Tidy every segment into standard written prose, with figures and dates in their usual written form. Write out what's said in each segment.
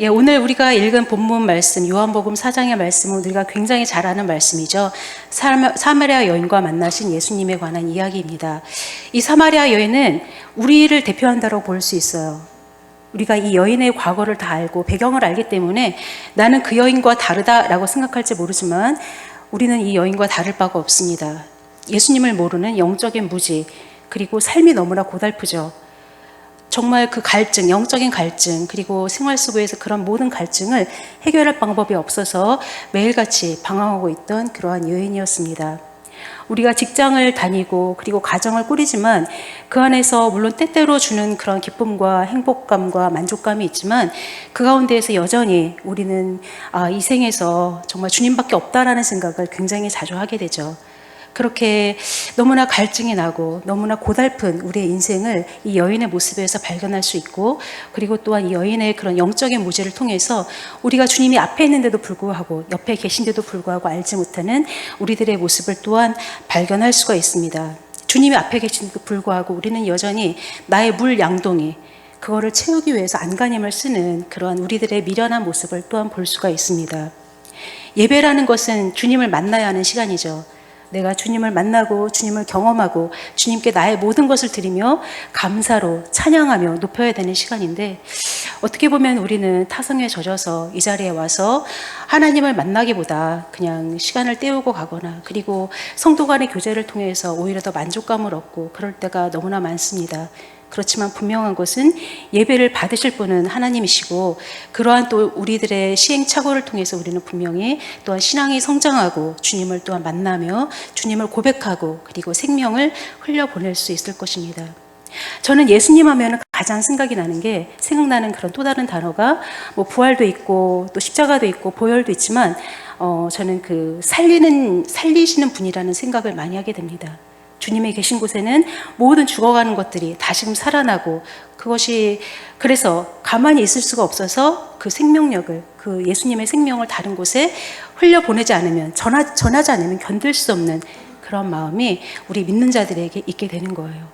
오늘 우리가 읽은 본문 말씀, 요한복음 4장의 말씀은 우리가 굉장히 잘 아는 말씀이죠. 사마리아 여인과 만나신 예수님에 관한 이야기입니다. 이 사마리아 여인은 우리를 대표한다고 볼 수 있어요. 우리가 이 여인의 과거를 다 알고 배경을 알기 때문에 나는 그 여인과 다르다라고 생각할지 모르지만 우리는 이 여인과 다를 바가 없습니다. 예수님을 모르는 영적인 무지, 그리고 삶이 너무나 고달프죠. 정말 그 갈증, 영적인 갈증, 그리고 생활 속에서 그런 모든 갈증을 해결할 방법이 없어서 매일같이 방황하고 있던 그러한 여인이었습니다. 우리가 직장을 다니고 그리고 가정을 꾸리지만 그 안에서 물론 때때로 주는 그런 기쁨과 행복감과 만족감이 있지만 그 가운데에서 여전히 우리는 이 생에서 정말 주님밖에 없다라는 생각을 굉장히 자주 하게 되죠. 그렇게 너무나 갈증이 나고 너무나 고달픈 우리의 인생을 이 여인의 모습에서 발견할 수 있고, 그리고 또한 이 여인의 그런 영적인 무지를 통해서 우리가 주님이 앞에 있는데도 불구하고 옆에 계신데도 불구하고 알지 못하는 우리들의 모습을 또한 발견할 수가 있습니다. 주님이 앞에 계신데도 불구하고 우리는 여전히 나의 물 양동이, 그거를 채우기 위해서 안간힘을 쓰는 그러한 우리들의 미련한 모습을 또한 볼 수가 있습니다. 예배라는 것은 주님을 만나야 하는 시간이죠. 내가 주님을 만나고 주님을 경험하고 주님께 나의 모든 것을 드리며 감사로 찬양하며 높여야 되는 시간인데, 어떻게 보면 우리는 타성에 젖어서 이 자리에 와서 하나님을 만나기보다 그냥 시간을 때우고 가거나, 그리고 성도 간의 교제를 통해서 오히려 더 만족감을 얻고 그럴 때가 너무나 많습니다. 그렇지만 분명한 것은 예배를 받으실 분은 하나님이시고, 그러한 또 우리들의 시행착오를 통해서 우리는 분명히 또한 신앙이 성장하고 주님을 또한 만나며 주님을 고백하고 그리고 생명을 흘려보낼 수 있을 것입니다. 저는 예수님 하면 가장 생각나는 그런 또 다른 단어가 부활도 있고 또 십자가도 있고 보혈도 있지만 저는 그 살리시는 분이라는 생각을 많이 하게 됩니다. 주님이 계신 곳에는 모든 죽어가는 것들이 다시금 살아나고, 그것이 그래서 가만히 있을 수가 없어서 그 생명력을, 그 예수님의 생명을 다른 곳에 흘려보내지 않으면, 전하지 않으면 견딜 수 없는 그런 마음이 우리 믿는 자들에게 있게 되는 거예요.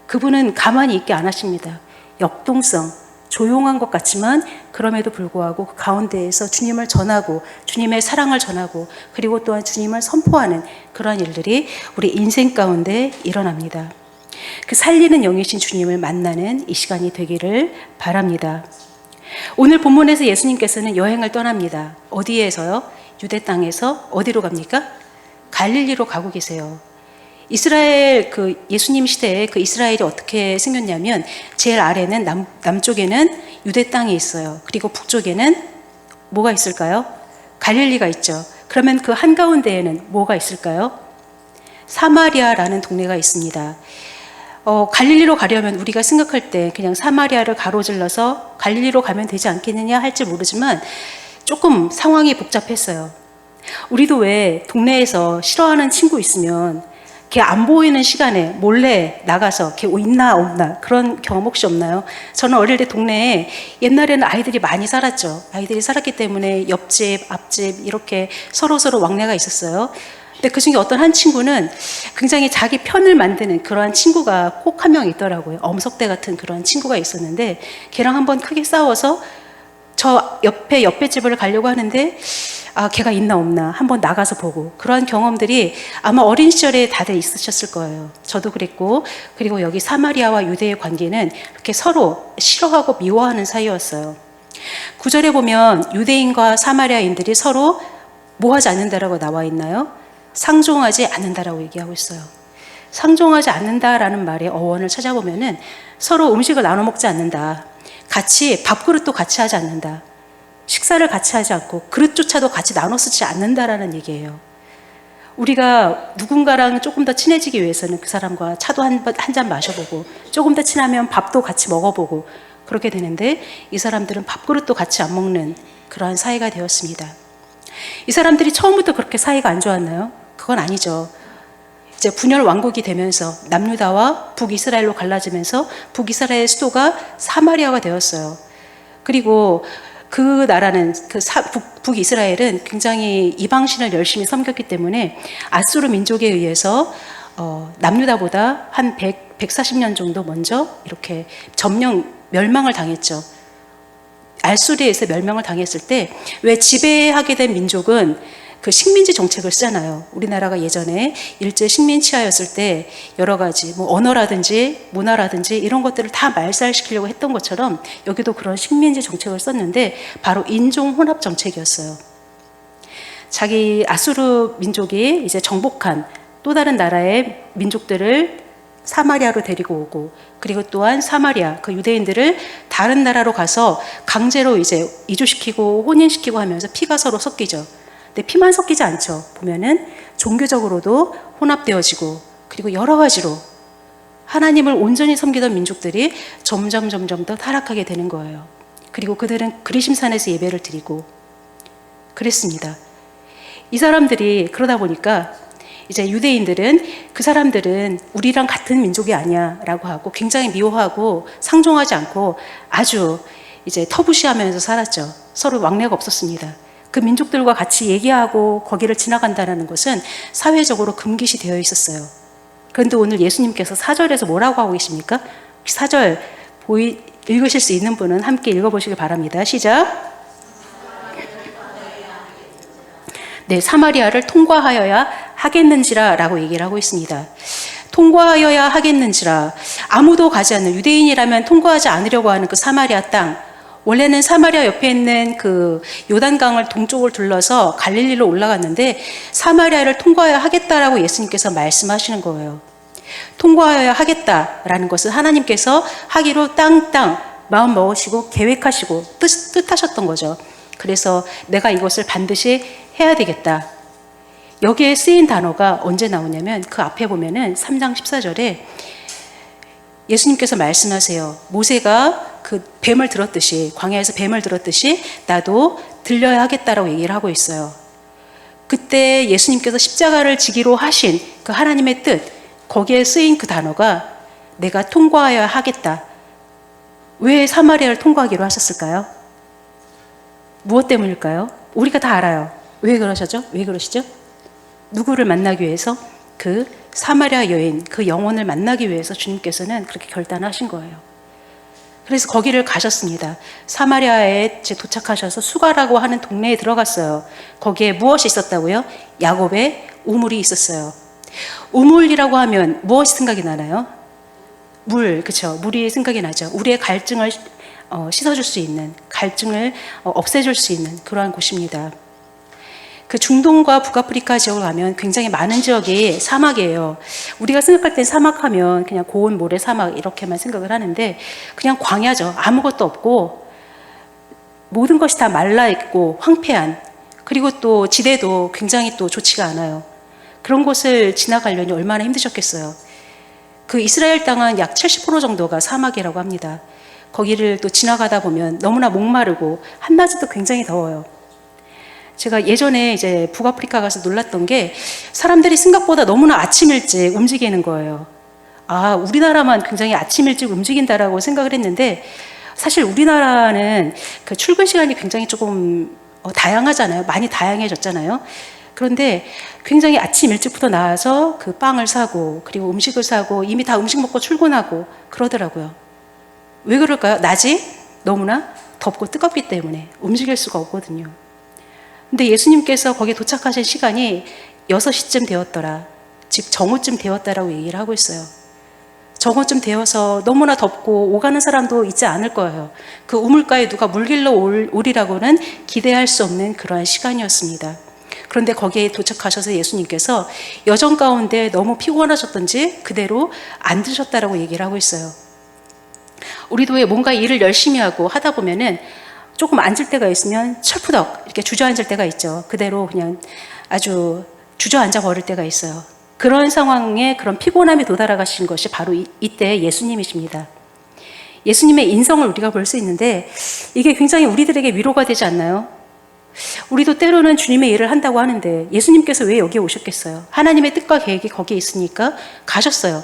그분은 가만히 있게 안 하십니다. 역동성, 조용한 것 같지만 그럼에도 불구하고 그 가운데에서 주님을 전하고 주님의 사랑을 전하고 그리고 또한 주님을 선포하는 그러한 일들이 우리 인생 가운데 일어납니다. 그 살리는 영이신 주님을 만나는 이 시간이 되기를 바랍니다. 오늘 본문에서 예수님께서는 여행을 떠납니다. 어디에서요? 유대 땅에서 어디로 갑니까? 갈릴리로 가고 계세요. 이스라엘 예수님 시대에 그 이스라엘이 어떻게 생겼냐면, 제일 아래는 남쪽에는 유대 땅이 있어요. 그리고 북쪽에는 뭐가 있을까요? 갈릴리가 있죠. 그러면 그 한가운데에는 뭐가 있을까요? 사마리아라는 동네가 있습니다. 갈릴리로 가려면 우리가 생각할 때 그냥 사마리아를 가로질러서 갈릴리로 가면 되지 않겠느냐 할지 모르지만 조금 상황이 복잡했어요. 우리도 왜 동네에서 싫어하는 친구 있으면 걔 안 보이는 시간에 몰래 나가서 걔 있나 없나 그런 경험 혹시 없나요? 저는 어릴 때 동네에 옛날에는 아이들이 많이 살았죠. 아이들이 살았기 때문에 옆집, 앞집 이렇게 서로 왕래가 있었어요. 근데 그 중에 어떤 한 친구는 굉장히 자기 편을 만드는 그러한 친구가 꼭 한 명 있더라고요. 엄석대 같은 그런 친구가 있었는데, 걔랑 한번 크게 싸워서 저 옆에 집을 가려고 하는데 걔가 있나 없나 한번 나가서 보고, 그러한 경험들이 아마 어린 시절에 다들 있으셨을 거예요. 저도 그랬고, 그리고 여기 사마리아와 유대의 관계는 이렇게 서로 싫어하고 미워하는 사이였어요. 9절에 보면 유대인과 사마리아인들이 서로 뭐 하지 않는다라고 나와 있나요? 상종하지 않는다라고 얘기하고 있어요. 상종하지 않는다라는 말의 어원을 찾아보면은 서로 음식을 나눠 먹지 않는다, 같이 밥그릇도 같이 하지 않는다, 식사를 같이 하지 않고 그릇조차도 같이 나눠 쓰지 않는다라는 얘기예요. 우리가 누군가랑 조금 더 친해지기 위해서는 그 사람과 차도 한 잔 마셔보고, 조금 더 친하면 밥도 같이 먹어보고 그렇게 되는데, 이 사람들은 밥그릇도 같이 안 먹는 그러한 사이가 되었습니다. 이 사람들이 처음부터 그렇게 사이가 안 좋았나요? 그건 아니죠. 이제 분열 왕국이 되면서 남유다와 북이스라엘로 갈라지면서 북이스라엘의 수도가 사마리아가 되었어요. 그리고 그 나라는 북이스라엘은 굉장히 이방신을 열심히 섬겼기 때문에 아수르 민족에 의해서 남유다보다 한 140년 정도 먼저 이렇게 멸망을 당했죠. 알수리에서 멸명을 당했을 때 왜 지배하게 된 민족은 그 식민지 정책을 쓰잖아요. 우리나라가 예전에 일제 식민지하였을 때 여러 가지 뭐 언어라든지 문화라든지 이런 것들을 다 말살시키려고 했던 것처럼 여기도 그런 식민지 정책을 썼는데 바로 인종 혼합 정책이었어요. 자기 아수르 민족이 이제 정복한 또 다른 나라의 민족들을 사마리아로 데리고 오고, 그리고 또한 사마리아 그 유대인들을 다른 나라로 가서 강제로 이제 이주시키고 혼인시키고 하면서 피가 서로 섞이죠. 근데 피만 섞이지 않죠. 보면은 종교적으로도 혼합되어지고, 그리고 여러 가지로 하나님을 온전히 섬기던 민족들이 점점 더 타락하게 되는 거예요. 그리고 그들은 그리심산에서 예배를 드리고 그랬습니다. 이 사람들이 그러다 보니까 이제 유대인들은 그 사람들은 우리랑 같은 민족이 아니야 라고 하고 굉장히 미워하고 상종하지 않고 아주 이제 터부시하면서 살았죠. 서로 왕래가 없었습니다. 그 민족들과 같이 얘기하고 거기를 지나간다는 것은 사회적으로 금기시 되어 있었어요. 그런데 오늘 예수님께서 4절에서 뭐라고 하고 계십니까? 4절 읽으실 수 있는 분은 함께 읽어보시길 바랍니다. 시작. 네, 사마리아를 통과하여야 하겠는지라 라고 얘기를 하고 있습니다. 통과하여야 하겠는지라, 아무도 가지 않는, 유대인이라면 통과하지 않으려고 하는 그 사마리아 땅, 원래는 사마리아 옆에 있는 그 요단강을 동쪽을 둘러서 갈릴리로 올라갔는데 사마리아를 통과해야 하겠다라고 예수님께서 말씀하시는 거예요. 통과해야 하겠다라는 것은 하나님께서 하기로 땅 마음 먹으시고 계획하시고 뜻하셨던 거죠. 그래서 내가 이것을 반드시 해야 되겠다. 여기에 쓰인 단어가 언제 나오냐면 그 앞에 보면은 3장 14절에 예수님께서 말씀하세요. 모세가 그 뱀을 들었듯이, 광야에서 뱀을 들었듯이 나도 들려야 하겠다라고 얘기를 하고 있어요. 그때 예수님께서 십자가를 지기로 하신 그 하나님의 뜻, 거기에 쓰인 그 단어가 내가 통과해야 하겠다. 왜 사마리아를 통과하기로 하셨을까요? 무엇 때문일까요? 우리가 다 알아요. 왜 그러시죠? 왜 그러시죠? 누구를 만나기 위해서? 그 사마리아 여인, 그 영혼을 만나기 위해서 주님께서는 그렇게 결단하신 거예요. 그래서 거기를 가셨습니다. 사마리아에 도착하셔서 수가라고 하는 동네에 들어갔어요. 거기에 무엇이 있었다고요? 야곱의 우물이 있었어요. 우물이라고 하면 무엇이 생각이 나나요? 물, 그렇죠? 물이 생각이 나죠. 우리의 갈증을 씻어줄 수 있는, 갈증을 없애줄 수 있는 그러한 곳입니다. 그 중동과 북아프리카 지역을 가면 굉장히 많은 지역이 사막이에요. 우리가 생각할 땐 사막하면 그냥 고온 모래 사막 이렇게만 생각을 하는데 그냥 광야죠. 아무것도 없고 모든 것이 다 말라있고 황폐한, 그리고 또 지대도 굉장히 또 좋지가 않아요. 그런 곳을 지나가려니 얼마나 힘드셨겠어요. 그 이스라엘 땅은 약 70% 정도가 사막이라고 합니다. 거기를 또 지나가다 보면 너무나 목마르고 한낮에도 굉장히 더워요. 제가 예전에 이제 북아프리카 가서 놀랐던 게 사람들이 생각보다 너무나 아침 일찍 움직이는 거예요. 아, 우리나라만 굉장히 아침 일찍 움직인다라고 생각을 했는데 사실 우리나라는 그 출근 시간이 굉장히 조금 다양하잖아요. 많이 다양해졌잖아요. 그런데 굉장히 아침 일찍부터 나와서 그 빵을 사고 그리고 음식을 사고 이미 다 음식 먹고 출근하고 그러더라고요. 왜 그럴까요? 낮이 너무나 덥고 뜨겁기 때문에 움직일 수가 없거든요. 근데 예수님께서 거기에 도착하신 시간이 6시쯤 되었더라. 즉 정오쯤 되었다라고 얘기를 하고 있어요. 정오쯤 되어서 너무나 덥고 오가는 사람도 있지 않을 거예요. 그 우물가에 누가 물길로 오리라고는 기대할 수 없는 그러한 시간이었습니다. 그런데 거기에 도착하셔서 예수님께서 여정 가운데 너무 피곤하셨던지 그대로 앉으셨다라고 얘기를 하고 있어요. 우리도 왜 뭔가 일을 열심히 하고 하다 보면은 조금 앉을 때가 있으면 철푸덕 이렇게 주저앉을 때가 있죠. 그대로 그냥 아주 주저앉아 버릴 때가 있어요. 그런 상황에 그런 피곤함이 도달하신 것이 바로 이때 예수님이십니다. 예수님의 인성을 우리가 볼 수 있는데 이게 굉장히 우리들에게 위로가 되지 않나요? 우리도 때로는 주님의 일을 한다고 하는데 예수님께서 왜 여기에 오셨겠어요? 하나님의 뜻과 계획이 거기에 있으니까 가셨어요.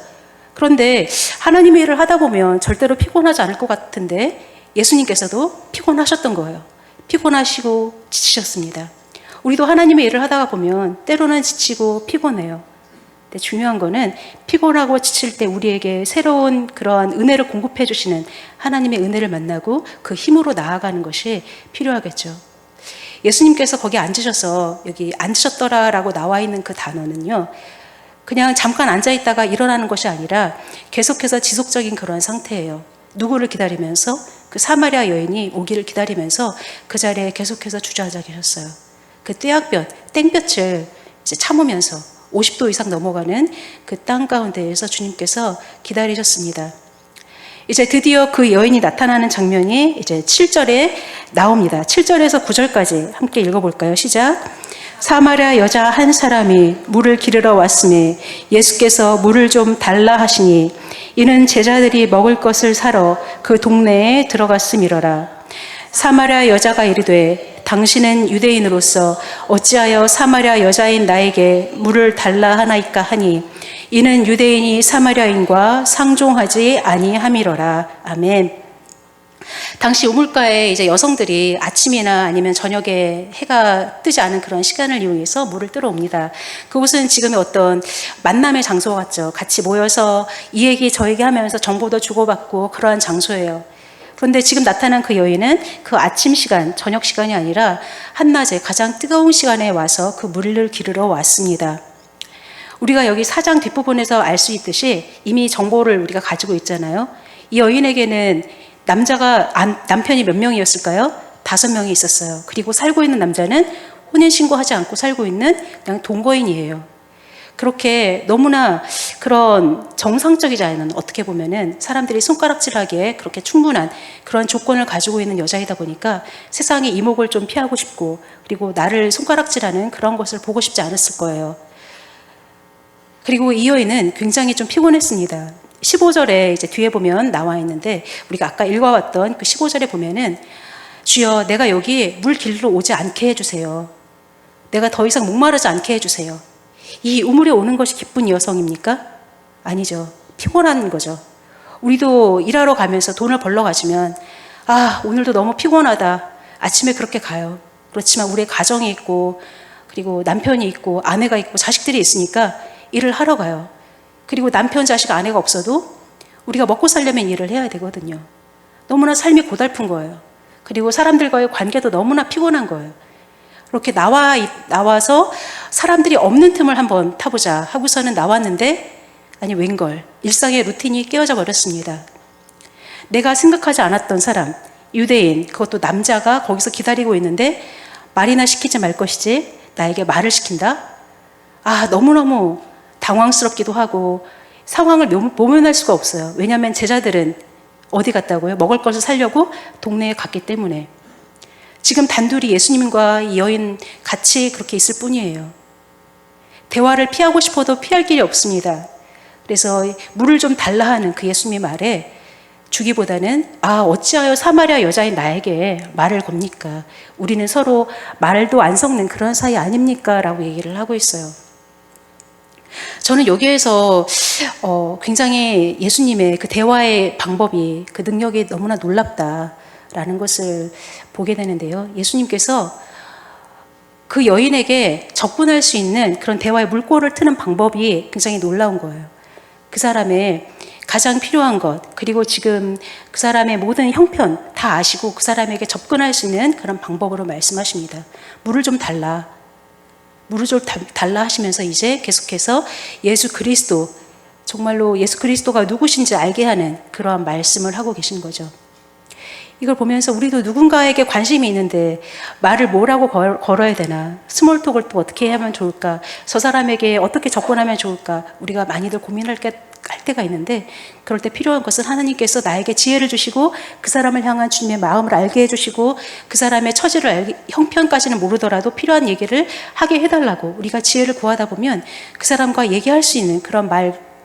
그런데 하나님의 일을 하다 보면 절대로 피곤하지 않을 것 같은데 예수님께서도 피곤하셨던 거예요. 피곤하시고 지치셨습니다. 우리도 하나님의 일을 하다가 보면 때로는 지치고 피곤해요. 근데 중요한 거는 피곤하고 지칠 때 우리에게 새로운 그러한 은혜를 공급해 주시는 하나님의 은혜를 만나고 그 힘으로 나아가는 것이 필요하겠죠. 예수님께서 거기 앉으셔서 여기 앉으셨더라라고 나와 있는 그 단어는요, 그냥 잠깐 앉아 있다가 일어나는 것이 아니라 계속해서 지속적인 그런 상태예요. 누구를 기다리면서? 그 사마리아 여인이 오기를 기다리면서 그 자리에 계속해서 주저앉아 계셨어요. 그 땡볕을 이제 참으면서 50도 이상 넘어가는 그 땅 가운데에서 주님께서 기다리셨습니다. 이제 드디어 그 여인이 나타나는 장면이 이제 7절에 나옵니다. 7절에서 9절까지 함께 읽어볼까요? 시작. 사마리아 여자 한 사람이 물을 기르러 왔으니 예수께서 물을 좀 달라 하시니 이는 제자들이 먹을 것을 사러 그 동네에 들어갔음이러라. 사마리아 여자가 이르되 당신은 유대인으로서 어찌하여 사마리아 여자인 나에게 물을 달라 하나이까 하니 이는 유대인이 사마리아인과 상종하지 아니함이러라. 아멘. 당시 우물가에 이제 여성들이 아침이나 아니면 저녁에 해가 뜨지 않은 그런 시간을 이용해서 물을 뜨러 옵니다. 그곳은 지금의 어떤 만남의 장소 같죠. 같이 모여서 이 얘기 저 얘기 하면서 정보도 주고받고 그러한 장소예요. 그런데 지금 나타난 그 여인은 그 아침 시간, 저녁 시간이 아니라 한낮에 가장 뜨거운 시간에 와서 그 물을 기르러 왔습니다. 우리가 여기 4장 뒷부분에서 알 수 있듯이 이미 정보를 우리가 가지고 있잖아요. 이 여인에게는 남편이 몇 명이었을까요? 5명이 있었어요. 그리고 살고 있는 남자는 혼인신고하지 않고 살고 있는 그냥 동거인이에요. 그렇게 너무나 그런 정상적이지 않은, 어떻게 보면은 사람들이 손가락질하기에 그렇게 충분한 그런 조건을 가지고 있는 여자이다 보니까 세상의 이목을 좀 피하고 싶고, 그리고 나를 손가락질하는 그런 것을 보고 싶지 않았을 거예요. 그리고 이 여인은 굉장히 좀 피곤했습니다. 15절에 이제 뒤에 보면 나와 있는데, 우리가 아까 읽어왔던 그 15절에 보면은 주여 내가 여기 물 길러 오지 않게 해주세요. 내가 더 이상 목마르지 않게 해주세요. 이 우물에 오는 것이 기쁜 여성입니까? 아니죠. 피곤한 거죠. 우리도 일하러 가면서 돈을 벌러 가시면 오늘도 너무 피곤하다. 아침에 그렇게 가요. 그렇지만 우리의 가정이 있고, 그리고 남편이 있고 아내가 있고 자식들이 있으니까 일을 하러 가요. 그리고 남편, 자식, 아내가 없어도 우리가 먹고 살려면 일을 해야 되거든요. 너무나 삶이 고달픈 거예요. 그리고 사람들과의 관계도 너무나 피곤한 거예요. 그렇게 나와서 사람들이 없는 틈을 한번 타보자 하고서는 나왔는데, 아니 웬걸, 일상의 루틴이 깨어져 버렸습니다. 내가 생각하지 않았던 사람, 유대인, 그것도 남자가 거기서 기다리고 있는데 말이나 시키지 말 것이지 나에게 말을 시킨다? 너무너무 당황스럽기도 하고 상황을 모면할 수가 없어요. 왜냐하면 제자들은 어디 갔다고요? 먹을 것을 사려고 동네에 갔기 때문에. 지금 단둘이 예수님과 이 여인 같이 그렇게 있을 뿐이에요. 대화를 피하고 싶어도 피할 길이 없습니다. 그래서 물을 좀 달라 하는 그 예수님의 말에 주기보다는 어찌하여 사마리아 여자인 나에게 말을 겁니까? 우리는 서로 말도 안 섞는 그런 사이 아닙니까? 라고 얘기를 하고 있어요. 저는 여기에서 굉장히 예수님의 그 대화의 방법이, 그 능력이 너무나 놀랍다라는 것을 보게 되는데요. 예수님께서 그 여인에게 접근할 수 있는 그런 대화의 물꼬를 트는 방법이 굉장히 놀라운 거예요. 그 사람의 가장 필요한 것, 그리고 지금 그 사람의 모든 형편 다 아시고 그 사람에게 접근할 수 있는 그런 방법으로 말씀하십니다. 물을 좀 달라. 물을 좀 달라 하시면서 이제 계속해서 예수 그리스도, 정말로 예수 그리스도가 누구신지 알게 하는 그러한 말씀을 하고 계신 거죠. 이걸 보면서 우리도 누군가에게 관심이 있는데 말을 뭐라고 걸어야 되나, 스몰톡을 또 어떻게 하면 좋을까, 저 사람에게 어떻게 접근하면 좋을까, 우리가 많이들 고민할 때가 있는데, 그럴 때 필요한 것은 하나님께서 나에게 지혜를 주시고 그 사람을 향한 주님의 마음을 알게 해주시고 그 사람의 처지를 형편까지는 모르더라도 필요한 얘기를 하게 해달라고 우리가 지혜를 구하다 보면 그 사람과 얘기할 수 있는 그런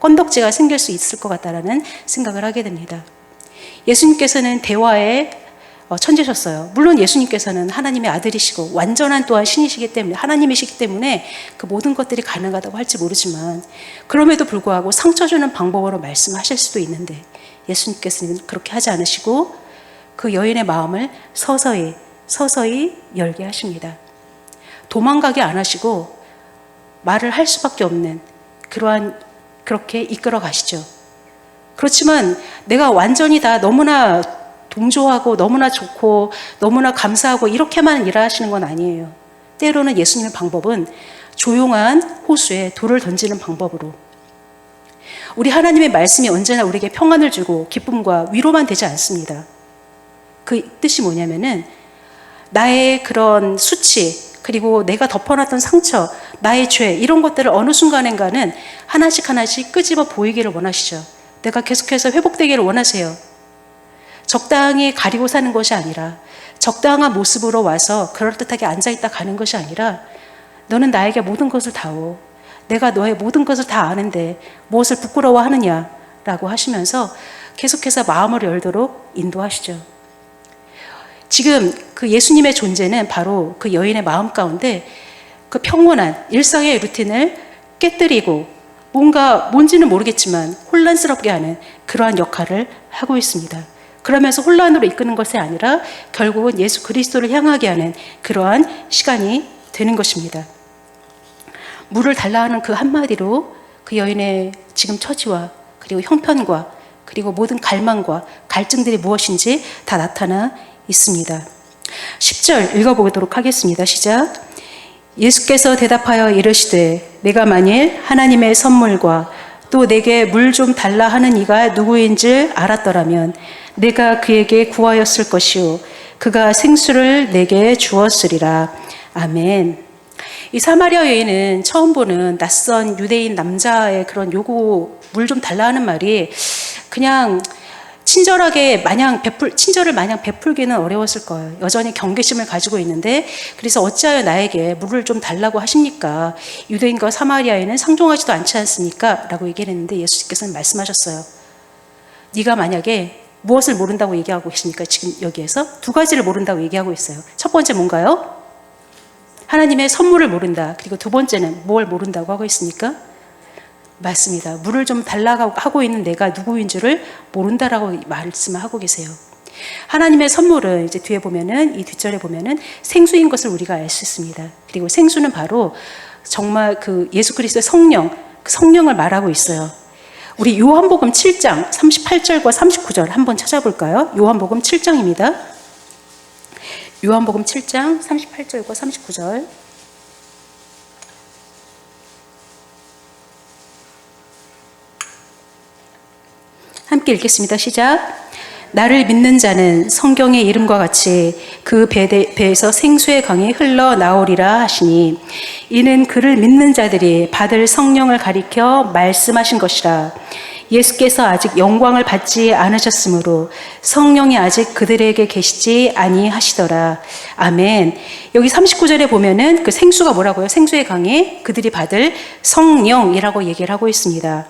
건덕지가 생길 수 있을 것 같다라는 생각을 하게 됩니다. 예수님께서는 대화의 천재셨어요. 물론 예수님께서는 하나님의 아들이시고 완전한 또한 신이시기 때문에, 하나님이시기 때문에 그 모든 것들이 가능하다고 할지 모르지만, 그럼에도 불구하고 상처 주는 방법으로 말씀하실 수도 있는데 예수님께서는 그렇게 하지 않으시고 그 여인의 마음을 서서히 열게 하십니다. 도망가게 안 하시고 말을 할 수밖에 없는 그렇게 이끌어 가시죠. 그렇지만 내가 완전히 다 너무나 동조하고 너무나 좋고 너무나 감사하고 이렇게만 일하시는 건 아니에요. 때로는 예수님의 방법은 조용한 호수에 돌을 던지는 방법으로, 우리 하나님의 말씀이 언제나 우리에게 평안을 주고 기쁨과 위로만 되지 않습니다. 그 뜻이 뭐냐면은 나의 그런 수치, 그리고 내가 덮어놨던 상처, 나의 죄, 이런 것들을 어느 순간인가는 하나씩 하나씩 끄집어 보이기를 원하시죠. 내가 계속해서 회복되기를 원하세요. 적당히 가리고 사는 것이 아니라 적당한 모습으로 와서 그럴듯하게 앉아있다 가는 것이 아니라 너는 나에게 모든 것을 다오. 내가 너의 모든 것을 다 아는데 무엇을 부끄러워하느냐라고 하시면서 계속해서 마음을 열도록 인도하시죠. 지금 그 예수님의 존재는 바로 그 여인의 마음 가운데 그 평온한 일상의 루틴을 깨뜨리고 뭔지는 모르겠지만 혼란스럽게 하는 그러한 역할을 하고 있습니다. 그러면서 혼란으로 이끄는 것이 아니라 결국은 예수 그리스도를 향하게 하는 그러한 시간이 되는 것입니다. 물을 달라 하는 그 한마디로 그 여인의 지금 처지와 그리고 형편과 그리고 모든 갈망과 갈증들이 무엇인지 다 나타나 있습니다. 10절 읽어보도록 하겠습니다. 시작. 예수께서 대답하여 이르시되 내가 만일 하나님의 선물과 또 내게 물 좀 달라 하는 이가 누구인지 알았더라면 내가 그에게 구하였을 것이요 그가 생수를 내게 주었으리라. 아멘. 이 사마리아 여인은 처음 보는 낯선 유대인 남자의 그런 요구, 물 좀 달라 하는 말이 그냥 친절을 마냥 베풀기는 어려웠을 거예요. 여전히 경계심을 가지고 있는데, 그래서 어찌하여 나에게 물을 좀 달라고 하십니까? 유대인과 사마리아인은 상종하지도 않지 않습니까? 라고 얘기를 했는데 예수님께서는 말씀하셨어요. 네가 만약에 무엇을 모른다고 얘기하고 계십니까? 지금 여기에서 두 가지를 모른다고 얘기하고 있어요. 첫 번째 뭔가요? 하나님의 선물을 모른다. 그리고 두 번째는 뭘 모른다고 하고 있습니까? 맞습니다. 물을 좀 달라고 하고 있는 내가 누구인 줄을 모른다라고 말씀을 하고 계세요. 하나님의 선물은 이제 뒤에 보면은, 이 뒷절에 보면은 생수인 것을 우리가 알 수 있습니다. 그리고 생수는 바로 정말 그 예수 그리스도의 성령, 그 성령을 말하고 있어요. 우리 요한복음 7장 38절과 39절 한번 찾아볼까요? 요한복음 7장입니다. 요한복음 7장 38절과 39절. 함께 읽겠습니다. 시작. 나를 믿는 자는 성경의 이름과 같이 그 배에서 생수의 강이 흘러나오리라 하시니 이는 그를 믿는 자들이 받을 성령을 가리켜 말씀하신 것이라. 예수께서 아직 영광을 받지 않으셨으므로 성령이 아직 그들에게 계시지 아니하시더라. 아멘. 여기 39절에 보면은 그 생수가 뭐라고요? 생수의 강이 그들이 받을 성령이라고 얘기를 하고 있습니다.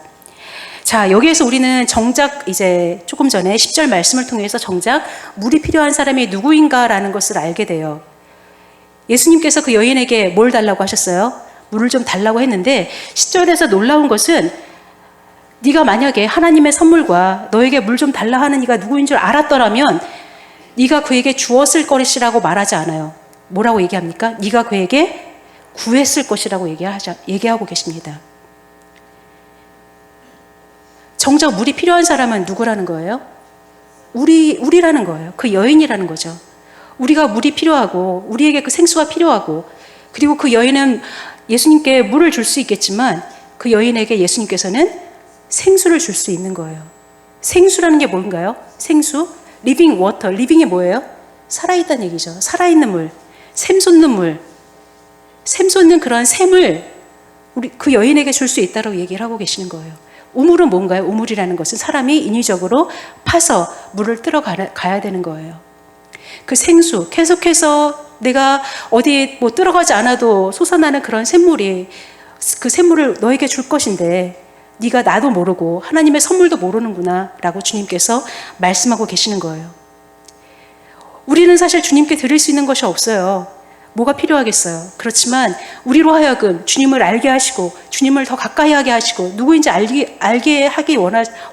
자, 여기에서 우리는 정작 이제 조금 전에 10절 말씀을 통해서 정작 물이 필요한 사람이 누구인가라는 것을 알게 돼요. 예수님께서 그 여인에게 뭘 달라고 하셨어요? 물을 좀 달라고 했는데 10절에서 놀라운 것은 네가 만약에 하나님의 선물과 너에게 물 좀 달라 하는 이가 누구인 줄 알았더라면 네가 그에게 주었을 것이라고 말하지 않아요. 뭐라고 얘기합니까? 네가 그에게 구했을 것이라고 얘기하고 계십니다. 정작 물이 필요한 사람은 누구라는 거예요? 우리라는 거예요. 그 여인이라는 거죠. 우리가 물이 필요하고 우리에게 그 생수가 필요하고, 그리고 그 여인은 예수님께 물을 줄 수 있겠지만 그 여인에게 예수님께서는 생수를 줄 수 있는 거예요. 생수라는 게 뭔가요? 생수? 리빙 워터. 리빙이 뭐예요? 살아있다는 얘기죠. 살아있는 물, 샘솟는 물, 샘솟는 그런 샘을 그 여인에게 줄 수 있다고 얘기를 하고 계시는 거예요. 우물은 뭔가요? 우물이라는 것은 사람이 인위적으로 파서 물을 뜨러 가야 되는 거예요. 그 생수, 계속해서 내가 어디에 들어가지 않아도 솟아나는 그런 샘물이, 그 샘물을 너에게 줄 것인데 네가 나도 모르고 하나님의 선물도 모르는구나 라고 주님께서 말씀하고 계시는 거예요. 우리는 사실 주님께 드릴 수 있는 것이 없어요. 뭐가 필요하겠어요? 그렇지만 우리로 하여금 주님을 알게 하시고 주님을 더 가까이 하게 하시고 누구인지 알게 하기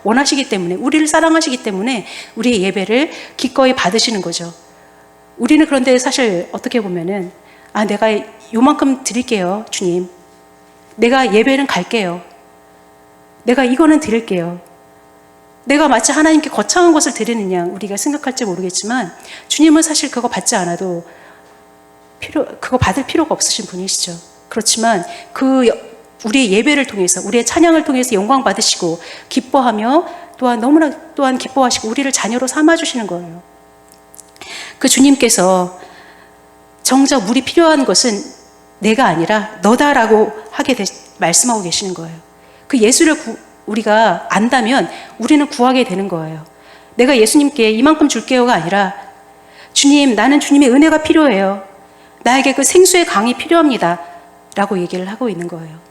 원하시기 때문에, 우리를 사랑하시기 때문에 우리의 예배를 기꺼이 받으시는 거죠. 우리는 그런데 사실 어떻게 보면은 내가 요만큼 드릴게요, 주님. 내가 예배는 갈게요. 내가 이거는 드릴게요. 내가 마치 하나님께 거창한 것을 드리느냐 우리가 생각할지 모르겠지만 주님은 사실 그거 받지 않아도 그거 받을 필요가 없으신 분이시죠. 그렇지만 우리의 예배를 통해서 우리의 찬양을 통해서 영광 받으시고 기뻐하며 또한 너무나 또한 기뻐하시고 우리를 자녀로 삼아주시는 거예요. 그 주님께서 정작 물이 필요한 것은 내가 아니라 너다라고 말씀하고 계시는 거예요. 그 예수를 우리가 안다면 우리는 구하게 되는 거예요. 내가 예수님께 이만큼 줄게요가 아니라 주님, 나는 주님의 은혜가 필요해요. 나에게 그 생수의 강이 필요합니다. 라고 얘기를 하고 있는 거예요.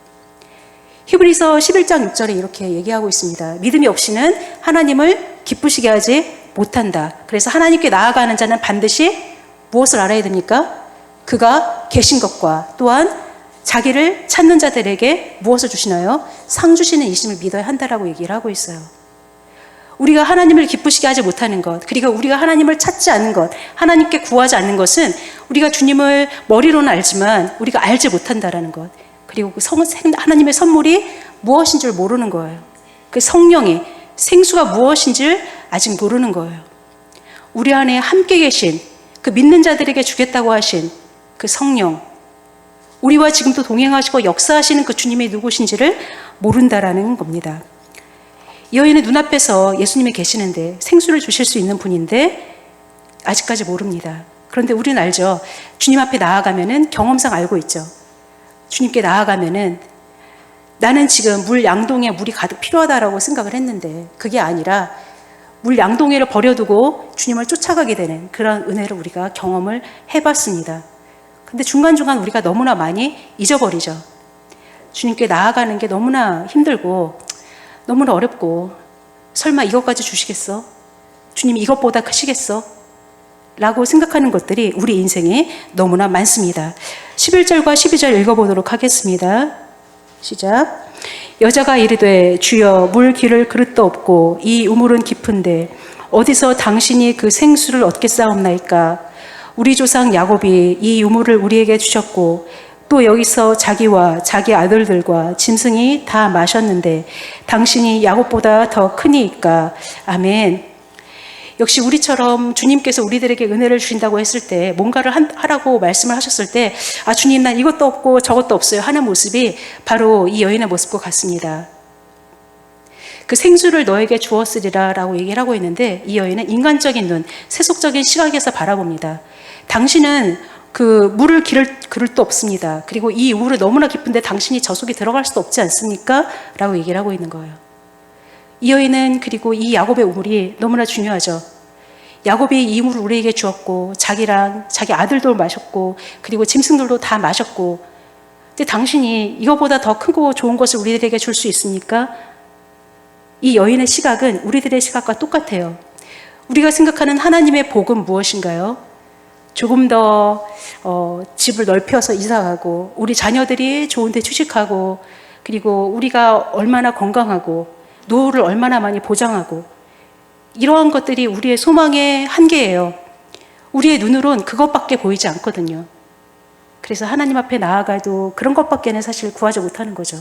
히브리서 11장 6절에 이렇게 얘기하고 있습니다. 믿음이 없이는 하나님을 기쁘시게 하지 못한다. 그래서 하나님께 나아가는 자는 반드시 무엇을 알아야 됩니까? 그가 계신 것과 또한 자기를 찾는 자들에게 무엇을 주시나요? 상 주시는 이심을 믿어야 한다라고 얘기를 하고 있어요. 우리가 하나님을 기쁘시게 하지 못하는 것, 그리고 우리가 하나님을 찾지 않는 것, 하나님께 구하지 않는 것은 우리가 주님을 머리로는 알지만 우리가 알지 못한다라는 것, 그리고 하나님의 선물이 무엇인 줄 모르는 거예요. 그 성령이 생수가 무엇인 줄 아직 모르는 거예요. 우리 안에 함께 계신 그 믿는 자들에게 주겠다고 하신 그 성령, 우리와 지금도 동행하시고 역사하시는 그 주님이 누구신지를 모른다라는 겁니다. 이 여인의 눈앞에서 예수님이 계시는데 생수를 주실 수 있는 분인데 아직까지 모릅니다. 그런데 우리는 알죠. 주님 앞에 나아가면은 경험상 알고 있죠. 주님께 나아가면은 나는 지금 물 양동이에 물이 가득 필요하다라고 생각을 했는데 그게 아니라 물 양동이를 버려두고 주님을 쫓아가게 되는 그런 은혜를 우리가 경험을 해봤습니다. 근데 중간중간 우리가 너무나 많이 잊어버리죠. 주님께 나아가는 게 너무나 힘들고 너무나 어렵고 설마 이것까지 주시겠어? 주님 이것보다 크시겠어? 라고 생각하는 것들이 우리 인생에 너무나 많습니다. 11절과 12절 읽어보도록 하겠습니다. 시작. 여자가 이르되 주여 물 기를 그릇도 없고 이 우물은 깊은데 어디서 당신이 그 생수를 얻겠사옵나이까? 우리 조상 야곱이 이 우물을 우리에게 주셨고 또 여기서 자기와 자기 아들들과 짐승이 다 마셨는데 당신이 야곱보다 더 크니이까. 아멘. 역시 우리처럼 주님께서 우리들에게 은혜를 주신다고 했을 때 뭔가를 하라고 말씀을 하셨을 때 아 주님 난 이것도 없고 저것도 없어요 하는 모습이 바로 이 여인의 모습과 같습니다. 그 생수를 너에게 주었으리라 라고 얘기를 하고 있는데 이 여인은 인간적인 눈, 세속적인 시각에서 바라봅니다. 당신은 그 물을 기를 그릇도 없습니다. 그리고 이 우물은 너무나 깊은데 당신이 저 속에 들어갈 수도 없지 않습니까? 라고 얘기를 하고 있는 거예요. 이 여인은 그리고 이 야곱의 우물이 너무나 중요하죠. 야곱이 이 우물을 우리에게 주었고 자기랑 자기 아들도 마셨고 그리고 짐승들도 다 마셨고 근데 당신이 이거보다 더 크고 좋은 것을 우리들에게 줄 수 있습니까? 이 여인의 시각은 우리들의 시각과 똑같아요. 우리가 생각하는 하나님의 복은 무엇인가요? 조금 더 집을 넓혀서 이사가고 우리 자녀들이 좋은 데 취직하고 그리고 우리가 얼마나 건강하고 노후를 얼마나 많이 보장하고 이러한 것들이 우리의 소망의 한계예요. 우리의 눈으론 그것밖에 보이지 않거든요. 그래서 하나님 앞에 나아가도 그런 것밖에는 사실 구하지 못하는 거죠.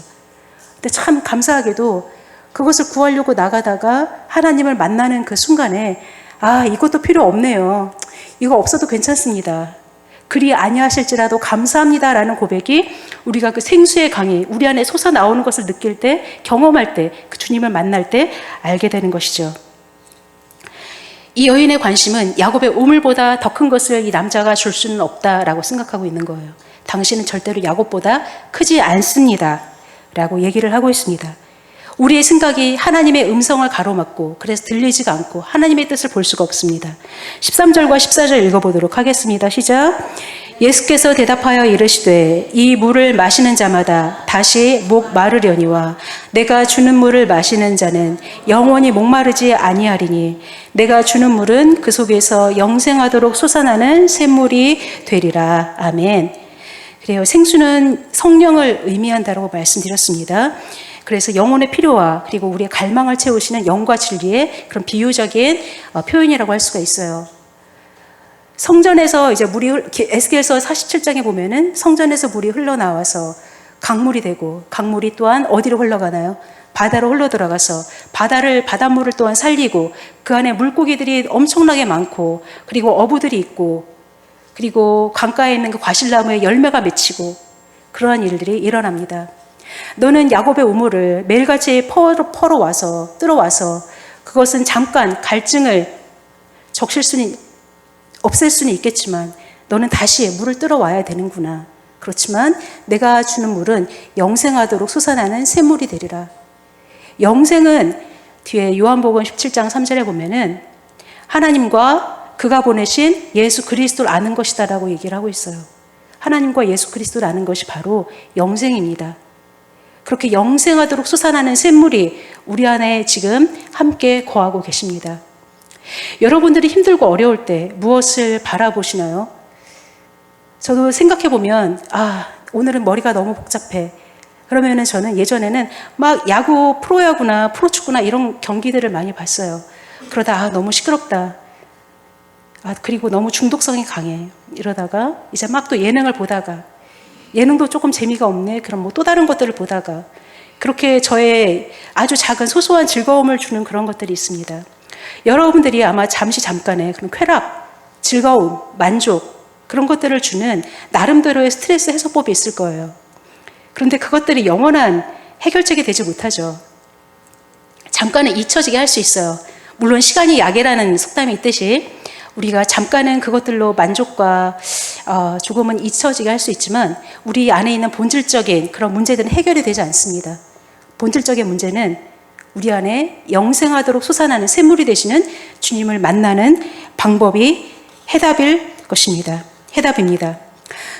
근데 참 감사하게도 그것을 구하려고 나가다가 하나님을 만나는 그 순간에 아 이것도 필요 없네요. 이거 없어도 괜찮습니다. 그리 아니하실지라도 감사합니다라는 고백이 우리가 그 생수의 강이 우리 안에 솟아나오는 것을 느낄 때 경험할 때 그 주님을 만날 때 알게 되는 것이죠. 이 여인의 관심은 야곱의 우물보다 더 큰 것을 이 남자가 줄 수는 없다라고 생각하고 있는 거예요. 당신은 절대로 야곱보다 크지 않습니다 라고 얘기를 하고 있습니다. 우리의 생각이 하나님의 음성을 가로막고 그래서 들리지가 않고 하나님의 뜻을 볼 수가 없습니다. 13절과 14절 읽어보도록 하겠습니다. 시작. 예수께서 대답하여 이르시되 이 물을 마시는 자마다 다시 목 마르려니와 내가 주는 물을 마시는 자는 영원히 목마르지 아니하리니 내가 주는 물은 그 속에서 영생하도록 솟아나는 샘물이 되리라. 아멘. 그래요. 생수는 성령을 의미한다고 말씀드렸습니다. 그래서 영혼의 필요와 그리고 우리의 갈망을 채우시는 영과 진리의 그런 비유적인 표현이라고 할 수가 있어요. 성전에서 이제 물이 에스겔서 47장에 보면은 성전에서 물이 흘러나와서 강물이 되고 강물이 또한 어디로 흘러가나요? 바다로 흘러 들어가서 바닷물을 또한 살리고 그 안에 물고기들이 엄청나게 많고 그리고 어부들이 있고 그리고 강가에 있는 그 과실나무에 열매가 맺히고 그러한 일들이 일어납니다. 너는 야곱의 우물을 매일같이 뚫어와서 그것은 잠깐 갈증을 없앨 수는 있겠지만 너는 다시 물을 뚫어와야 되는구나. 그렇지만 내가 주는 물은 영생하도록 솟아나는 샘물이 되리라. 영생은 뒤에 요한복음 17장 3절에 보면은 하나님과 그가 보내신 예수 그리스도를 아는 것이다라고 얘기를 하고 있어요. 하나님과 예수 그리스도를 아는 것이 바로 영생입니다. 그렇게 영생하도록 솟아나는 샘물이 우리 안에 지금 함께 거하고 계십니다. 여러분들이 힘들고 어려울 때 무엇을 바라보시나요? 저도 생각해보면 오늘은 머리가 너무 복잡해. 그러면은 저는 예전에는 막 프로야구나 프로축구나 이런 경기들을 많이 봤어요. 그러다 너무 시끄럽다. 그리고 너무 중독성이 강해. 이러다가 이제 막 또 예능을 보다가 예능도 조금 재미가 없네. 그럼 뭐 또 다른 것들을 보다가 그렇게 저의 아주 작은 소소한 즐거움을 주는 그런 것들이 있습니다. 여러분들이 아마 잠깐의 그런 쾌락, 즐거움, 만족 그런 것들을 주는 나름대로의 스트레스 해소법이 있을 거예요. 그런데 그것들이 영원한 해결책이 되지 못하죠. 잠깐은 잊혀지게 할 수 있어요. 물론 시간이 약이라는 속담이 있듯이 우리가 잠깐은 그것들로 만족과 조금은 잊혀지게 할 수 있지만 우리 안에 있는 본질적인 그런 문제들은 해결이 되지 않습니다. 본질적인 문제는 우리 안에 영생하도록 솟아나는 샘물이 되시는 주님을 만나는 방법이 해답입니다.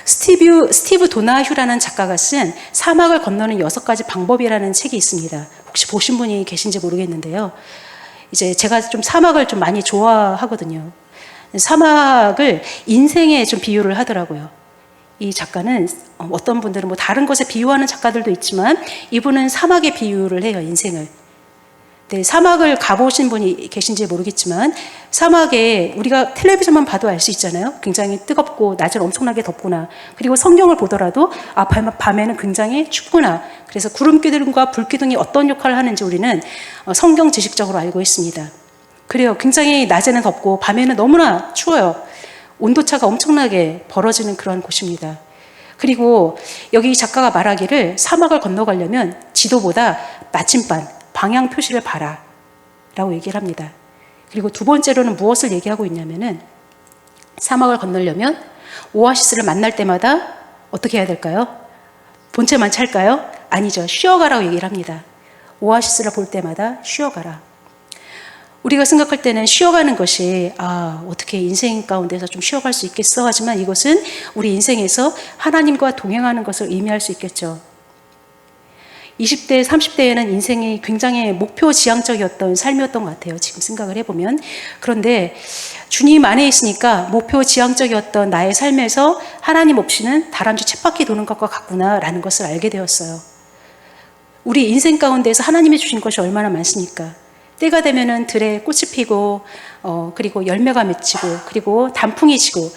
스티브 도나휴라는 작가가 쓴 사막을 건너는 6가지 방법이라는 책이 있습니다. 혹시 보신 분이 계신지 모르겠는데요. 이제 제가 좀 사막을 좀 많이 좋아하거든요. 사막을 인생에 좀 비유를 하더라고요. 이 작가는 어떤 분들은 뭐 다른 것에 비유하는 작가들도 있지만 이분은 사막에 비유를 해요, 인생을. 네, 사막을 가보신 분이 계신지 모르겠지만 사막에 우리가 텔레비전만 봐도 알 수 있잖아요. 굉장히 뜨겁고 낮은 엄청나게 덥구나. 그리고 성경을 보더라도 밤에는 굉장히 춥구나. 그래서 구름기둥과 불기둥이 어떤 역할을 하는지 우리는 성경 지식적으로 알고 있습니다. 그래요. 굉장히 낮에는 덥고 밤에는 너무나 추워요. 온도차가 엄청나게 벌어지는 그런 곳입니다. 그리고 여기 작가가 말하기를 사막을 건너가려면 지도보다 나침반, 방향 표시를 봐라 라고 얘기를 합니다. 그리고 두 번째로는 무엇을 얘기하고 있냐면은 사막을 건너려면 오아시스를 만날 때마다 어떻게 해야 될까요? 본체만 찰까요? 아니죠. 쉬어가라고 얘기를 합니다. 오아시스를 볼 때마다 쉬어가라. 우리가 생각할 때는 쉬어가는 것이 어떻게 인생 가운데서 좀 쉬어갈 수 있겠어 하지만 이것은 우리 인생에서 하나님과 동행하는 것을 의미할 수 있겠죠. 20대, 30대에는 인생이 굉장히 목표 지향적이었던 삶이었던 것 같아요. 지금 생각을 해보면. 그런데 주님 안에 있으니까 목표 지향적이었던 나의 삶에서 하나님 없이는 다람쥐 쳇바퀴 도는 것과 같구나라는 것을 알게 되었어요. 우리 인생 가운데서 하나님이 주신 것이 얼마나 많습니까? 때가 되면은 들에 꽃이 피고 그리고 열매가 맺히고 그리고 단풍이 지고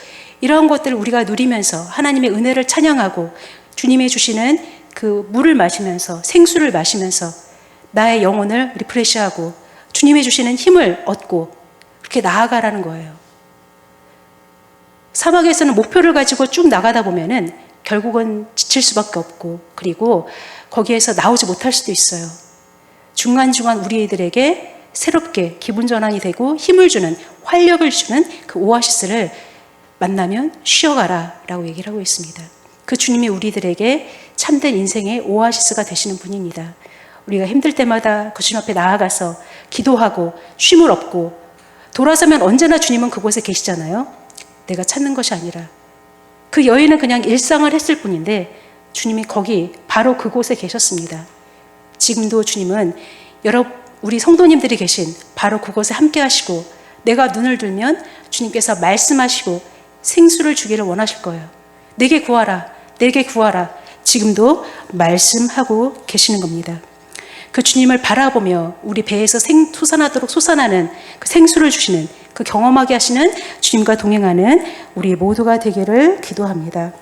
이러한 것들을 우리가 누리면서 하나님의 은혜를 찬양하고 주님이 주시는 그 물을 마시면서 생수를 마시면서 나의 영혼을 리프레시하고 주님이 주시는 힘을 얻고 그렇게 나아가라는 거예요. 사막에서는 목표를 가지고 쭉 나가다 보면은 결국은 지칠 수밖에 없고 그리고 거기에서 나오지 못할 수도 있어요. 중간중간 우리들에게 새롭게 기분 전환이 되고 힘을 주는 활력을 주는 그 오아시스를 만나면 쉬어가라 라고 얘기를 하고 있습니다. 그 주님이 우리들에게 참된 인생의 오아시스가 되시는 분입니다. 우리가 힘들 때마다 그 주님 앞에 나아가서 기도하고 쉼을 얻고 돌아서면 언제나 주님은 그곳에 계시잖아요. 내가 찾는 것이 아니라 그 여인은 그냥 일상을 했을 뿐인데 주님이 거기 바로 그곳에 계셨습니다. 지금도 주님은 우리 성도님들이 계신 바로 그곳에 함께 하시고 내가 눈을 들면 주님께서 말씀하시고 생수를 주기를 원하실 거예요. 내게 구하라, 내게 구하라. 지금도 말씀하고 계시는 겁니다. 그 주님을 바라보며 우리 배에서 솟아나도록 솟아나는 그 생수를 주시는 그 경험하게 하시는 주님과 동행하는 우리 모두가 되기를 기도합니다.